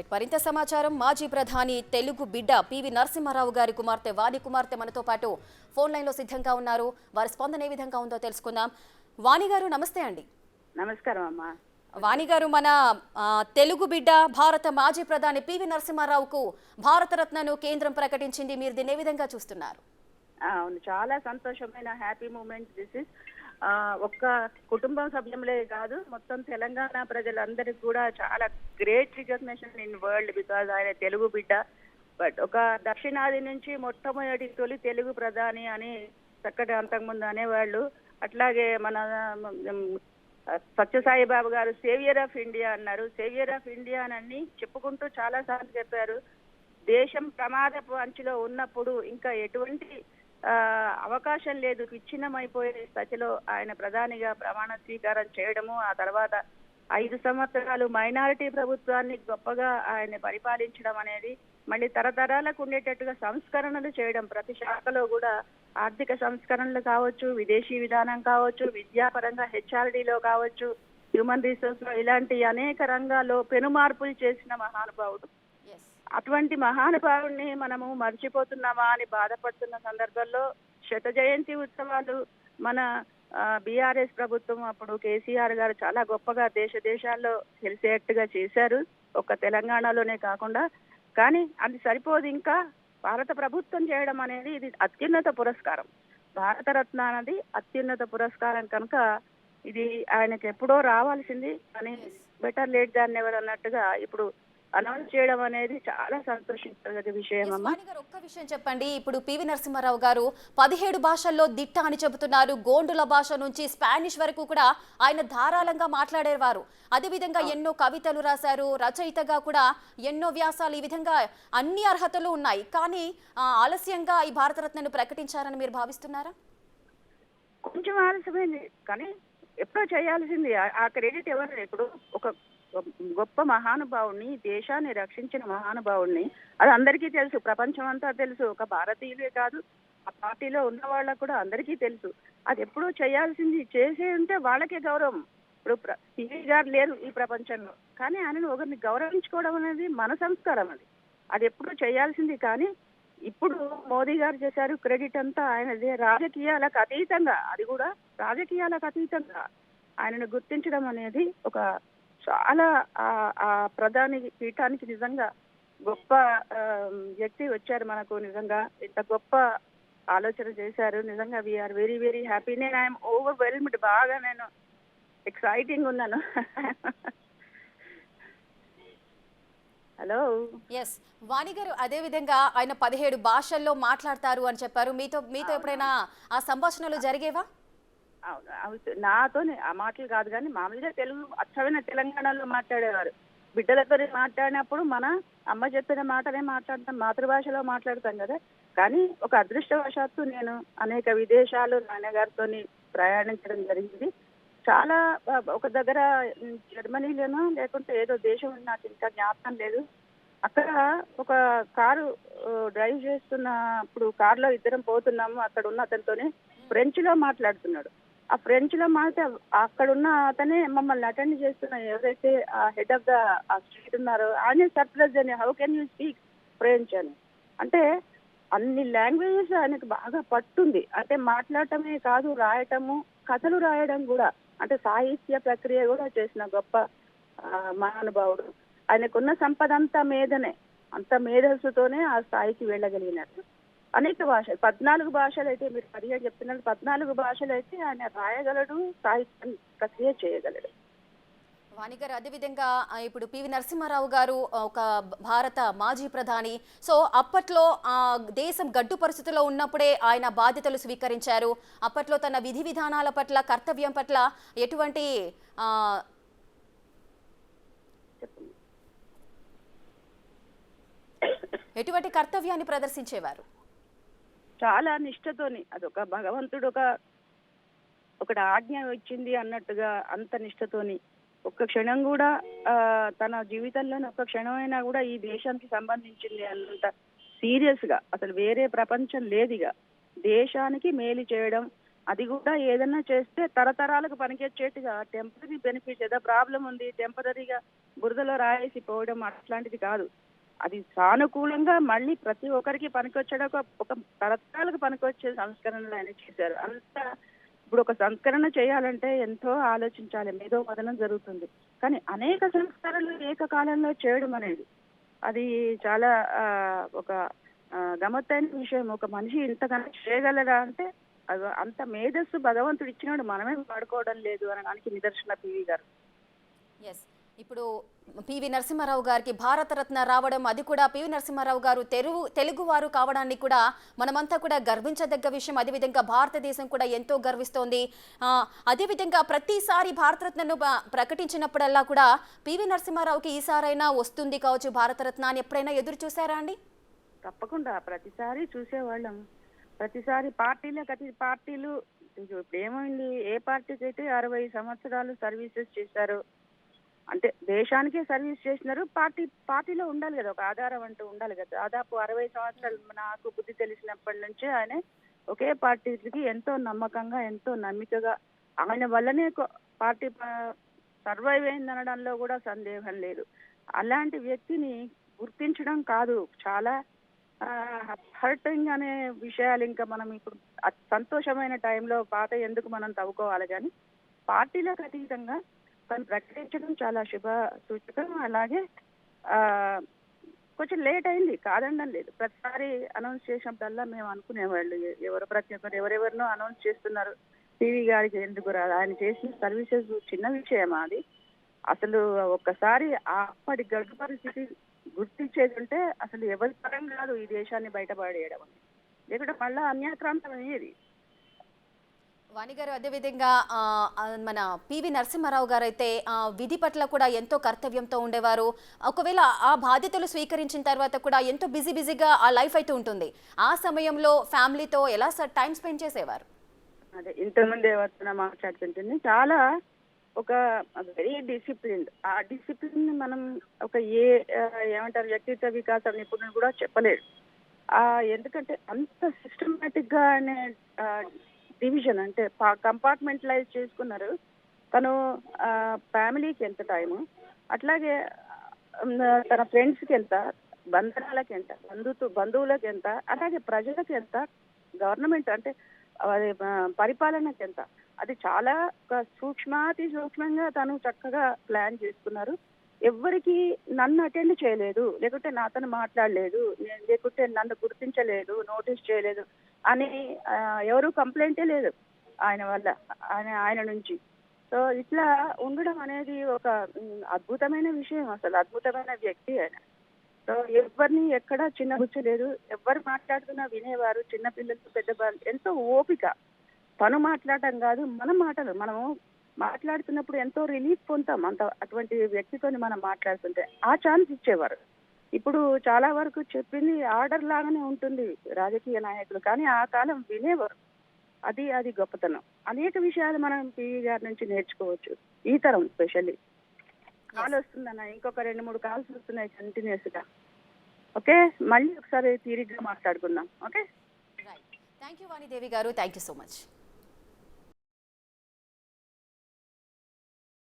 Right, మరింత సమాచారం మాజీ ప్రధాని తెలుగు బిడ్డ పివి నరసింహారావు గారి కుమార్తె వాణి కుమార్తె మనతో పాటు ఫోన్ లైన్లో సిద్ధంగా ఉన్నారు. వారి స్పందన ఏ విధంగా ఉందో తెలుసుకుందాం. వాణి గారు నమస్తే అండి. నమస్కారం అమ్మా. వాణి గారు, మన తెలుగు బిడ్డ భారత మాజీ ప్రధాని పివి నరసింహారావుకు భారతరత్నను కేంద్రం ప్రకటించింది. మీరు దీన్ని ఏ విధంగా చూస్తున్నారు? అవును, చాలా సంతోషమైన హ్యాపీ మూమెంట్ దిస్ ఇస్. ఒక్క కుటుంబం సభ్యులే కాదు, మొత్తం తెలంగాణ ప్రజలందరికీ కూడా చాలా great recognition in world, because ఆయన తెలుగు బిడ్డ. బట్ ఒక దక్షిణాది నుంచి మొట్టమొదటి తొలి తెలుగు ప్రధాని అని చక్కటి అంతకుముందు అనేవాళ్ళు. అట్లాగే మన సత్యసాయి బాబు గారు సేవియర్ ఆఫ్ ఇండియా అన్నారు. సేవియర్ ఆఫ్ ఇండియా అని చెప్పుకుంటూ చాలా సార్లు చెప్పారు. దేశం ప్రమాదపు అంచులో ఉన్నప్పుడు ఇంకా ఎటువంటి అవకాశం లేదు, విచ్ఛిన్నమైపోయే స్థితిలో ఆయన ప్రధానిగా ప్రమాణ స్వీకారం చేయడము, ఆ తర్వాత 5 సంవత్సరాలు మైనారిటీ ప్రభుత్వాన్ని గొప్పగా ఆయన పరిపాలించడం అనేది, మళ్ళీ తరతరాలకు ఉండేటట్టుగా సంస్కరణలు చేయడం, ప్రతి శాఖలో కూడా ఆర్థిక సంస్కరణలు కావచ్చు, విదేశీ విధానం కావచ్చు, విద్యాపరంగా హెచ్ఆర్డీలో కావచ్చు, హ్యూమన్ రిసోర్స్ లో ఇలాంటి అనేక రంగాల్లో పెను మార్పులు చేసిన మహానుభావుడు. అటువంటి మహానుభావుడిని మనము మర్చిపోతున్నామా అని బాధపడుతున్న సందర్భంలో శత జయంతి ఉత్సవాలు మన బీఆర్ఎస్ ప్రభుత్వం అప్పుడు కేసీఆర్ గారు చాలా గొప్పగా దేశాల్లో తెలిసేట్టుగా చేశారు, ఒక్క తెలంగాణలోనే కాకుండా. కానీ అది సరిపోదు, ఇంకా భారత ప్రభుత్వం చేయడం అనేది ఇది అత్యున్నత పురస్కారం. భారతరత్న అనేది అత్యున్నత పురస్కారం కనుక ఇది ఆయనకు ఎప్పుడో రావాల్సింది, కానీ బెటర్ లేట్ దాన్ నెవర్ అన్నట్టుగా ఇప్పుడు అనౌన్స్ చేయడం అనేది చాలా సంతోషించదగ్గ విషయం. ఒక్క విషయం చెప్పండి, ఇప్పుడు పివి నరసింహారావు గారు 17 భాషల్లో దిట్ట అని చెబుతున్నారు. గోండుల భాష నుంచి స్పానిష్ వరకు కూడా ఆయన ధారాళంగా మాట్లాడేవారు. అదేవిధంగా ఎన్నో కవితలు రాశారు, రచయితగా కూడా ఎన్నో వ్యాసాలు, ఈ విధంగా అన్ని అర్హతలు ఉన్నాయి. కానీ ఆలస్యంగా ఈ భారతరత్నను ప్రకటించారని మీరు భావిస్తున్నారా? కొంచెం ఆలస్యమైంది, కానీ ఎప్పుడో చేయాల్సింది. ఆ క్రెడిట్ ఎవరు? ఇప్పుడు ఒక గొప్ప మహానుభావుడిని, దేశాన్ని రక్షించిన మహానుభావుడిని, అది అందరికీ తెలుసు, ప్రపంచం అంతా తెలుసు. ఒక భారతీయులే కాదు, ఆ పార్టీలో ఉన్న వాళ్ళకు కూడా అందరికీ తెలుసు. అది ఎప్పుడూ చేయాల్సింది, చేసే ఉంటే వాళ్ళకే గౌరవం. ఇప్పుడు పివి గారు లేరు ఈ ప్రపంచంలో, కానీ ఆయనను ఒకరిని గౌరవించుకోవడం అనేది మన సంస్కారం. అది ఎప్పుడూ చేయాల్సింది. కానీ ఇప్పుడు మోదీ గారు చేశారు, క్రెడిట్ అంతా ఆయనదే. రాజకీయాలకు అతీతంగా, అది కూడా రాజకీయాలకు అతీతంగా ఆయనను గుర్తించడం అనేది ఒక చాలా ఆ ప్రధాని పీఠానికి నిజంగా గొప్ప వ్యక్తి వచ్చారు మనకు. నిజంగా ఇంత గొప్ప ఆలోచన చేశారు. నిజంగా వీఆర్ వెరీ వెరీ హ్యాపీ. నేను ఐఎమ్ ఓవర్వెల్మ్డ్, బాగా నేను ఎక్సైటింగ్ ఉన్నాను. హలో. ఎస్ వాణి గారు, అదే విధంగా ఆయన 17 భాషల్లో మాట్లాడతారు అని చెప్పారు. మీతో ఎప్పుడైనా ఆ సంభాషణలు జరిగేవా? నాతో ఆ మాటలు కాదు, కానీ మామూలుగా తెలుగు అచ్చమైన తెలంగాణలో మాట్లాడేవారు. బిడ్డలతో మాట్లాడినప్పుడు మన అమ్మ చెప్పిన మాటనే మాట్లాడతాం, మాతృభాషలో మాట్లాడతాం కదా. కానీ ఒక అదృష్టవశాత్తు నేను అనేక విదేశాలు నాన్నగారితో ప్రయాణించడం జరిగింది. చాలా ఒక దగ్గర జర్మనీలోనో లేకుంటే ఏదో దేశం నాకు ఇంకా జ్ఞాపకం లేదు. అక్కడ ఒక కారు డ్రైవ్ చేస్తున్నప్పుడు కారులో ఇద్దరం పోతున్నాము, అక్కడ ఉన్న అతనితోనే ఫ్రెంచ్ లో మాట్లాడుతున్నాడు. ఆ ఫ్రెంచ్ లో అక్కడున్న అతనే మమ్మల్ని అటెండ్ చేస్తున్న ఎవరైతే ఆ హెడ్ ఆఫ్ ద స్ట్రీట్ ఉన్నారో ఆయన సర్ప్రైజ్ అని, how can you speak French అని. అంటే అన్ని లాంగ్వేజెస్ ఆయనకు బాగా పట్టుంది. అంటే మాట్లాడటమే కాదు, రాయటము, కథలు రాయడం కూడా, అంటే సాహిత్య ప్రక్రియ కూడా చేసిన గొప్ప మహానుభావుడు. ఆయనకున్న సంపద అంతా మేధనే, అంత మేధస్సుతోనే ఆ స్థాయికి వెళ్ళగలిగినారు. అనేక భాషలు, 14 భాషలు అయితే, మీరు 17 చెప్తున్నారు, 14 భాషలు అయితే ఆయన రాయగలడు, సాహిత్యం ప్రక్రియ చేయగలడు. వాణి గారు, అదేవిధంగా ఇప్పుడు పివి నరసింహారావు గారు ఒక భారత మాజీ ప్రధాని. సో అప్పట్లో దేశం గడ్డు పరిస్థితుల్లో ఉన్నప్పుడే ఆయన బాధ్యతలు స్వీకరించారు. అప్పట్లో తన విధి విధానాల పట్ల, కర్తవ్యం పట్ల ఎటువంటి కర్తవ్యాన్ని ప్రదర్శించేవారు? చాలా నిష్ఠతోని, అదొక భగవంతుడు ఒకటి ఆజ్ఞ ఇచ్చింది అన్నట్టుగా అంత నిష్ఠతోని, ఒక్క క్షణం కూడా తన జీవితంలోని ఒక్క క్షణమైనా కూడా ఈ దేశానికి సంబంధించింది అన్నంత సీరియస్ గా, అసలు వేరే ప్రపంచం లేదుగా. దేశానికి మేలు చేయడం, అది కూడా ఏదైనా చేస్తే తరతరాలకు పనికొచ్చేట్టుగా టెంపరీ బెనిఫిట్ ఏదో ప్రాబ్లం ఉంది టెంపరీగా బురదలో రాయేసి పోవడం అట్లాంటిది కాదు. అది సానుకూలంగా మళ్ళీ ప్రతి ఒక్కరికి పనికొచ్చేట ఒక తరతరాలకు పనికొచ్చే సంస్కరణలు ఆయన చేశారు. అంత ఇప్పుడు ఒక సంస్కరణ చేయాలంటే ఎంతో ఆలోచించాలి, మేధో మదనం జరుగుతుంది. కానీ అనేక సంస్కరణలు ఏకకాలంలో చేయడం అనేది అది చాలా ఒక గమ్మత్తైన విషయం. ఒక మనిషి ఇంతకన్నా చేయగలరా అంటే అది అంత మేధస్సు భగవంతుడు ఇచ్చినాడు, మనమే వాడుకోవడం లేదు అనడానికి నిదర్శన పివి గారు. ఎస్, ఇప్పుడు పివి నరసింహారావు గారికి భారతరత్న రావడం, అది కూడా పివి నరసింహారావు గారు తెలుగువారు కావడాన్ని కూడా మనమంతా కూడా గర్వించదగ్గ విషయం. అదేవిధంగా భారతదేశం కూడా ఎంతో గర్విస్తోంది. అదేవిధంగా ప్రతిసారి భారతరత్నను ప్రకటించినప్పుడల్లా కూడా పివి నరసింహారావుకి ఈసారైనా వస్తుంది కావచ్చు భారతరత్న అని ఎప్పుడైనా ఎదురు చూసారా అండి? తప్పకుండా ప్రతిసారి చూసేవాళ్ళం. ప్రతిసారి పార్టీలు ఇప్పుడు ఏమైంది, ఏ పార్టీకి అయితే 60 సంవత్సరాలు సర్వీసెస్ చేశారు అంటే దేశానికే సర్వీస్ చేసినారు. పార్టీలో ఉండాలి కదా, ఒక ఆధారం అంటూ ఉండాలి కదా. దాదాపు 60 సంవత్సరాలు నాకు బుద్ధి తెలిసినప్పటి నుంచి ఆయన ఒకే పార్టీకి ఎంతో నమ్మకంగా ఎంతో నమ్మికగా ఆయన వల్లనే పార్టీ సర్వైవ్ అయిందనడంలో కూడా సందేహం లేదు. అలాంటి వ్యక్తిని గుర్తించడం కాదు, చాలా హర్టింగ్ అనే విషయాలు ఇంకా మనం ఇప్పుడు సంతోషమైన టైంలో పాత ఎందుకు మనం తవ్వుకోవాలి. కానీ పార్టీలకు అతీతంగా తను ప్రకటించడం చాలా శుభ సూచకం. అలాగే కొంచెం లేట్ అయింది కాదనడం లేదు. ప్రతిసారి అనౌన్స్ చేసినప్పుడల్లా మేము అనుకునేవాళ్ళు ప్రతి ఒక్కరు ఎవరెవరినో అనౌన్స్ చేస్తున్నారు, టీవీ గారికి ఎందుకు రాదు, ఆయన చేసిన సర్వీసెస్ చిన్న విషయమా అది. అసలు ఒక్కసారి అప్పటి గడ్డు పరిస్థితి గుర్తించేది ఉంటే అసలు ఎవరి పరం కాదు ఈ దేశాన్ని బయటపడేయడం అని, లేకుంటే మళ్ళా అన్యాక్రాంతం అయ్యేది. వాణి గారు, అదేవిధంగా మన పివి నరసింహారావు గారు అయితే విధి పట్ల కూడా ఎంతో కర్తవ్యంతో ఉండేవారు. ఒకవేళ ఆ బాధ్యతలు స్వీకరించిన తర్వాత కూడా ఎంతో బిజీగా ఆ లైఫ్ అయితే ఉంటుంది. ఆ సమయంలో ఫ్యామిలీతో ఎలా టైం స్పెండ్ చేసేవారు? అదే ఇంతకుముందు ఎవరితో మాట్లాడుతుంటుంది, చాలా ఒక వెరీ డిసిప్లిన్డ్. ఆ డిసిప్లిన్ మనం ఒక ఏమంటారు వ్యక్తిత్వ వికాస నిపుణులు కూడా చెప్పలేడు. ఎందుకంటే అంత సిస్టమేటిక్ గా అనే డివిజన్ అంటే కంపార్ట్మెంటలైజ్ చేసుకున్నారు. తను ఫ్యామిలీకి ఎంత టైము, అట్లాగే తన ఫ్రెండ్స్కి ఎంత, బంధనాలకు ఎంత, బంధువులకు ఎంత, అలాగే ప్రజలకు ఎంత, గవర్నమెంట్ అంటే పరిపాలనకి ఎంత, అది చాలా సూక్ష్మాతి సూక్ష్మంగా తను చక్కగా ప్లాన్ చేసుకున్నారు. ఎవరికి నన్ను అటెండ్ చేయలేదు, లేకుంటే నాతోని మాట్లాడలేదు, లేకుంటే నన్ను గుర్తించలేదు, నోటీస్ చేయలేదు అని ఎవరు కంప్లైంటే లేదు ఆయన వల్ల, ఆయన నుంచి. సో ఇట్లా ఉండడం అనేది ఒక అద్భుతమైన విషయం, అసలు అద్భుతమైన వ్యక్తి ఆయన. సో ఎవరిని ఎక్కడా చిన్నబుచ్చలేదు, ఎవరు మాట్లాడుతున్నా వినేవారు. చిన్నపిల్లలు పెద్దవాళ్ళు ఎంతో ఓపిక. తను మాట్లాడటం కాదు, మన మాటలు మనము మాట్లాడుతున్నప్పుడు ఎంతో రిలీఫ్ పొందుతాం అటువంటి వ్యక్తితో మనం మాట్లాడుతుంటే. ఆ ఛాన్స్ ఇచ్చేవారు. ఇప్పుడు చాలా వరకు చెప్పింది ఆర్డర్ లాగానే ఉంటుంది రాజకీయ నాయకులు, కానీ ఆ కాలం వినేవారు. అది గొప్పతనం. అనేక విషయాలు మనం పివి గారి నుంచి నేర్చుకోవచ్చు. ఈ తరం స్పెషల్లీ. కాల్ వస్తుందన్న, ఇంకొక 2-3 కాల్స్ వస్తున్నాయి కంటిన్యూస్ గా. ఓకే, మళ్ళీ ఒకసారి తీరిగ్గా మాట్లాడుకుందాం. ఓకే, థ్యాంక్ యూ వాణిదేవి గారు, థ్యాంక్ యూ సో మచ్.